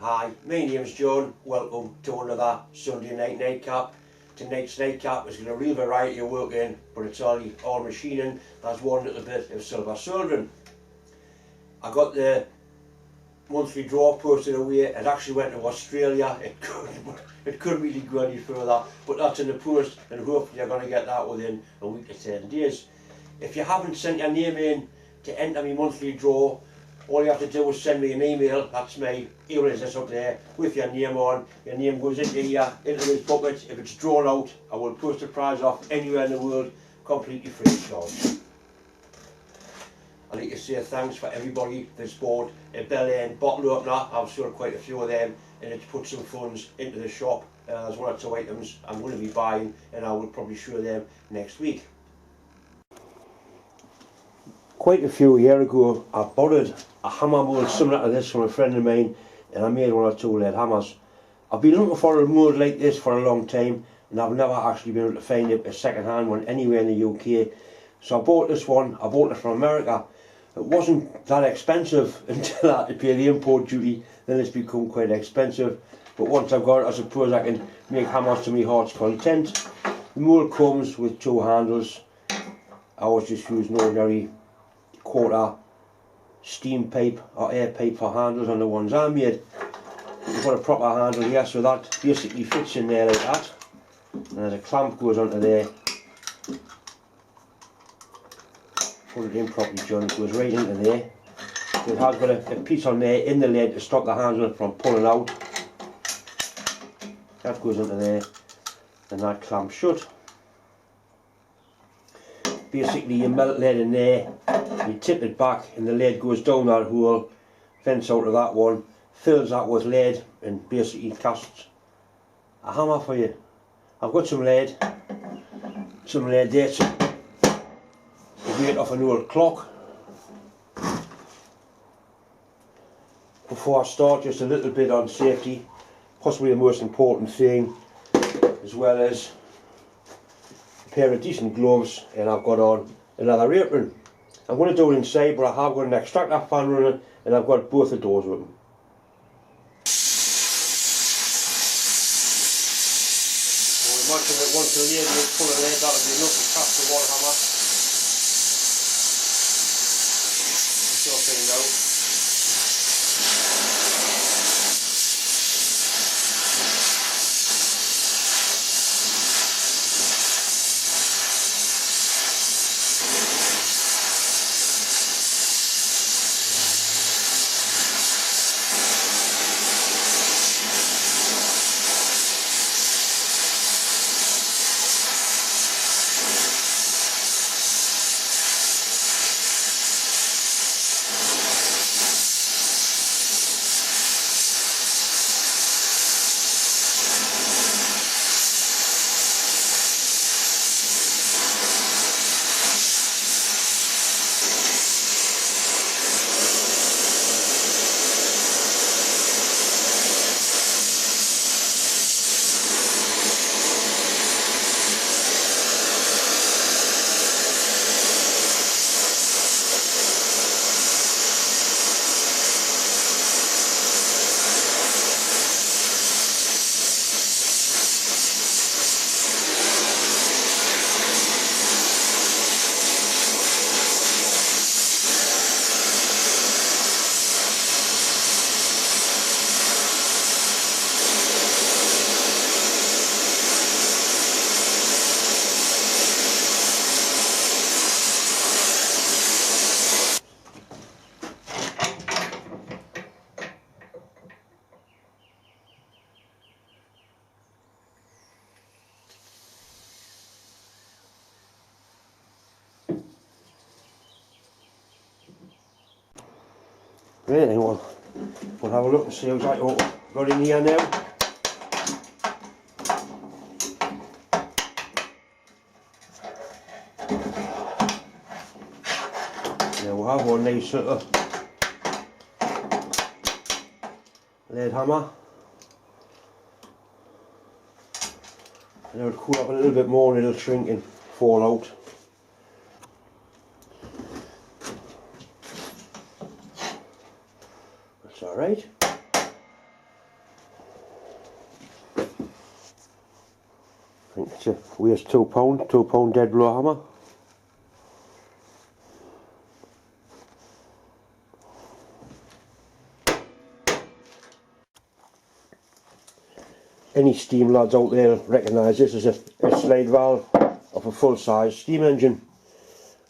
Hi, my name's John. Welcome to another Sunday night nightcap. Tonight's nightcap is got a real variety of work in, but it's all machining. There's one little bit of silver soldering. I got the monthly draw posted away. It actually went to Australia. It couldn't really go any further, but that's in the post, and hopefully you're going to get that within a week to 10 days. If you haven't sent your name in to enter my monthly draw, all you have to do is send me an email. That's my email address up there with your name on. Your name goes into this bucket. If it's drawn out, I will post the prize off anywhere in the world, completely free of charge. I'd like to say thanks for everybody that's bought a Bel Air bottle opener. I've sold quite a few of them, and it's put some funds into the shop. There's one or two items I'm going to be buying, and I will probably show them next week. Quite a few years ago, I borrowed a hammer mould similar to this from a friend of mine, and I made one or two lead hammers. I've been looking for a mould like this for a long time, and I've never actually been able to find a second-hand one anywhere in the UK. So I bought this one. I bought it from America. It wasn't that expensive until I had to pay the import duty. Then it's become quite expensive. But once I've got it, I suppose I can make hammers to my heart's content. The mould comes with two handles. I was just using ordinary quarter steam pipe or air pipe for handles on the ones I made. You've got a proper handle here, so that basically fits in there like that. And there's a clamp goes onto there. Put it in properly, John. It goes right into there. So it has got a piece on there in the lid to stop the handle from pulling out. That goes into there, and that clamps shut. Basically, you melt lead in there, you tip it back, and the lead goes down that hole, vents out of that one, fills that with lead, and basically casts a hammer for you. I've got some lead there to get off an old clock. Before I start, just a little bit on safety, possibly the most important thing, as well as a pair of decent gloves, and I've got on another apron. I'm going to do it inside, but I have got an extractor fan running, and I've got both the doors open. So imagine that once the lid is full of lead, that would be enough to cast the water hammer. So find out. Right then, we'll have a look and see exactly what we've got in here now. Now we'll have one nice sort of lead hammer. And it'll cool up a little bit more and it'll shrink and fall out. That's alright. which weighs £2 dead blow hammer. Any steam lads out there recognise this as a slide valve of a full size steam engine.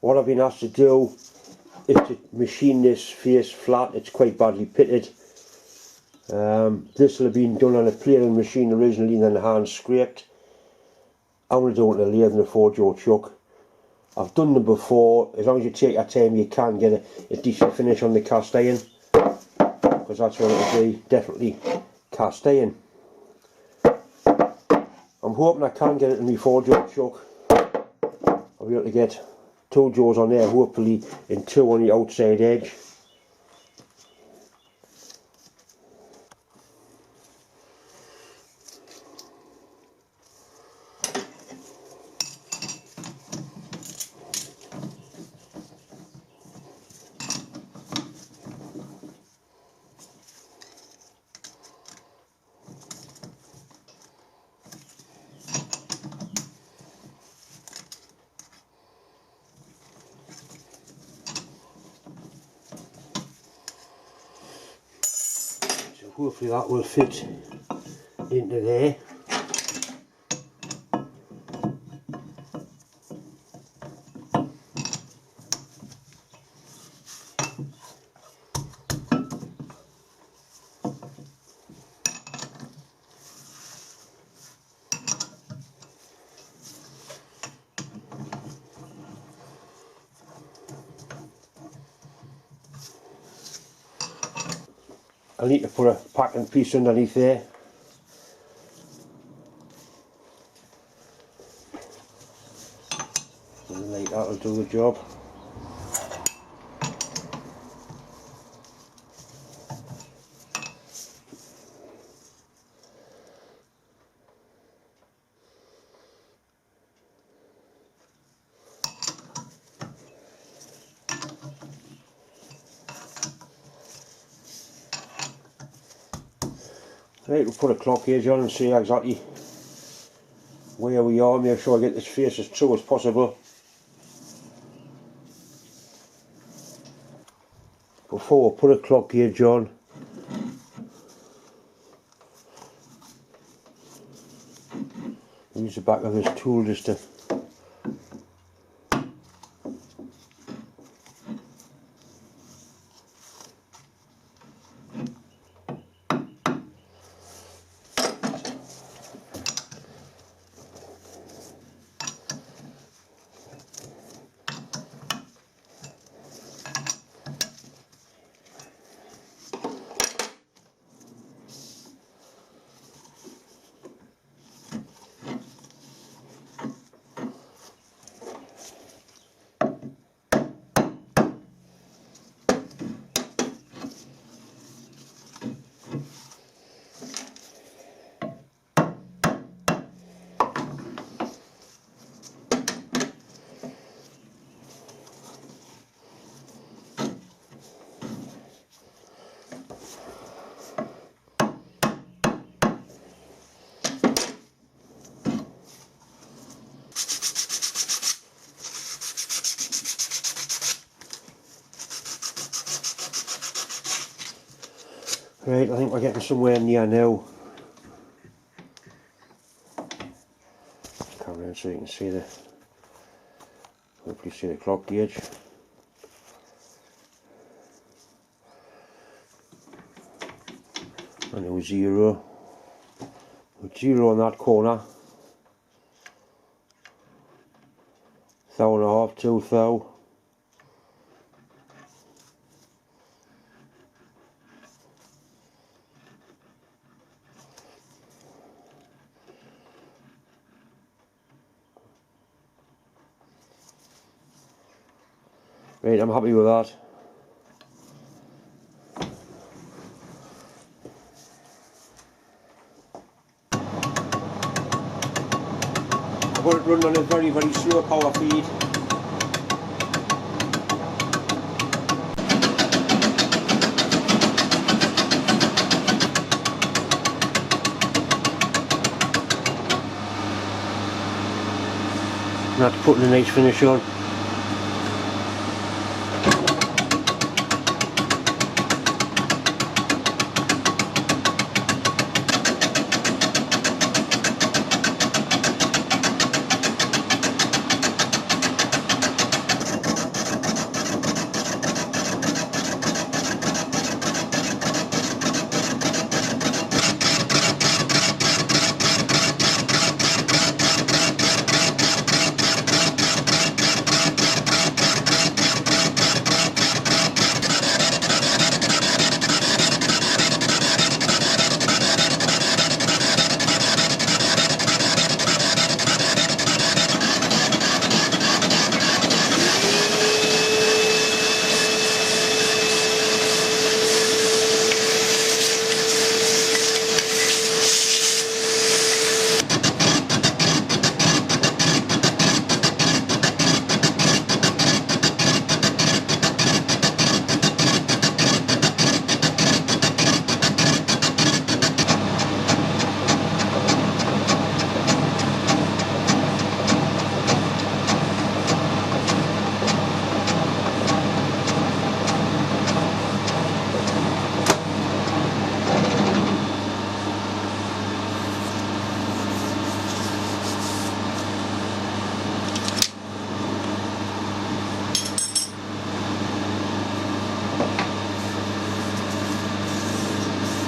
What I've been asked to do is to machine this face flat. It's quite badly pitted. This will have been done on a planing machine originally and then hand scraped. I'm going to do it in a lathe and a 4-jaw chuck. I've done them before. As long as you take your time you can get a decent finish on the cast iron, because that's what it will be, definitely cast iron. I'm hoping I can get it in my 4-jaw chuck. I'll be able to get 2 jaws on there, hopefully, and 2 on the outside edge. Hopefully that will fit into there. I need to put a packing piece underneath there. And like that'll do the job. Right, we'll put a clock gauge on and see exactly where we are, make sure I get this face as true as possible. Before I put a clock gauge on, use the back of this tool just to right, I think we're getting somewhere near now. Come around so you can see the, hopefully see the clock gauge. And it was 0. With 0 on that corner. 1,500, 2,000. Right, I'm happy with that. I've got it running on a very, very slow power feed. that's putting a nice finish on.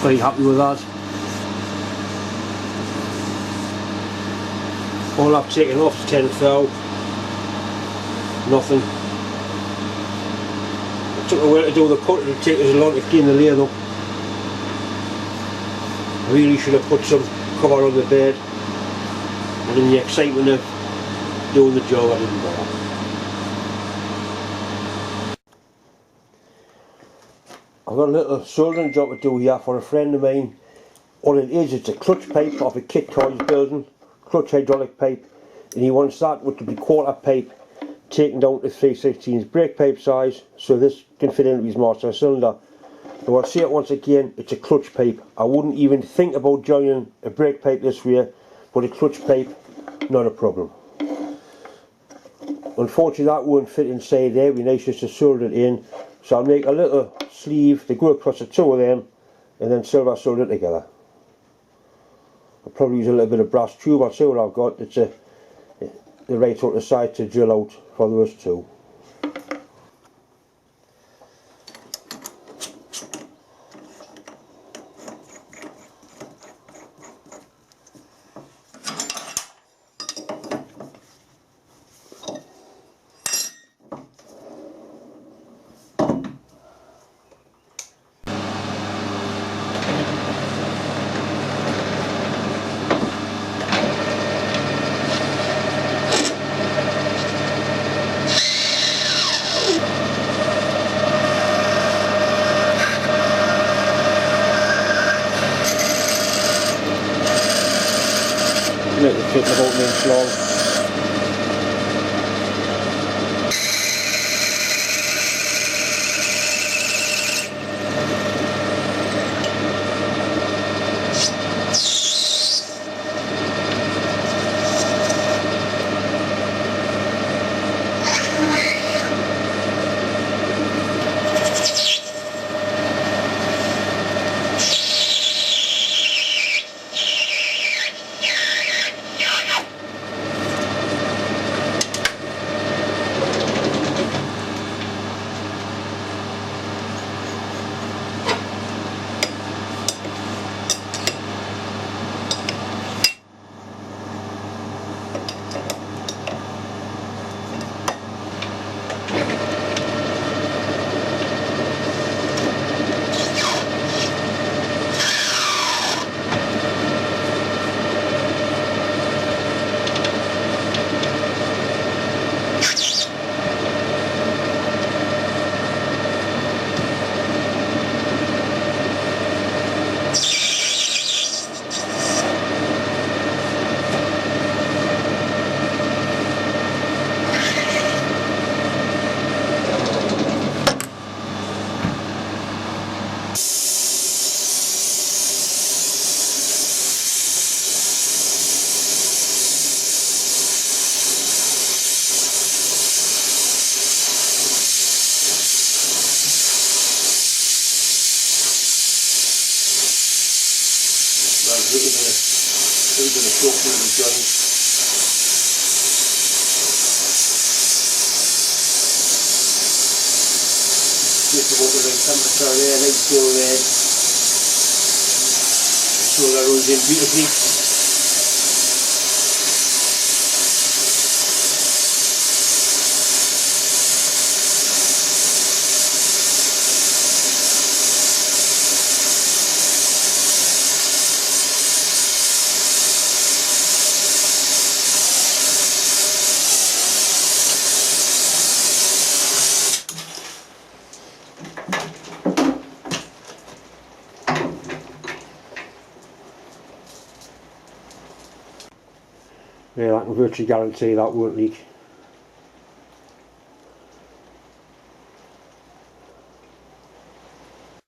Very happy with that. All I've taken off is 10th thou. Nothing. It took a while to do the cut, it'll take us a long to clean the lathe up. I really should have put some cover on the bed, but in the excitement of doing the job I didn't bother. I've got a little soldering job to do here for a friend of mine. All it is, it's a clutch pipe off a kit car he's building, clutch hydraulic pipe, and he wants that, which would be quarter pipe, taken down to 3/16 brake pipe size, so this can fit into his master cylinder. So I'll say it once again, it's a clutch pipe. I wouldn't even think about joining a brake pipe this way, but a clutch pipe, not a problem. Unfortunately that won't fit inside there, it'd be nice just to solder it in. So I'll make a little sleeve to go across the two of them and then silver solder it together. I'll probably use a little bit of brass tube. I'll see what I've got. It's the right sort of side to drill out for those two. Make the fit about an inch long. little bit of flux through the joints. Just about the right temperature there, nice dull red. So that runs in beautifully. Yeah, I can virtually guarantee that won't leak.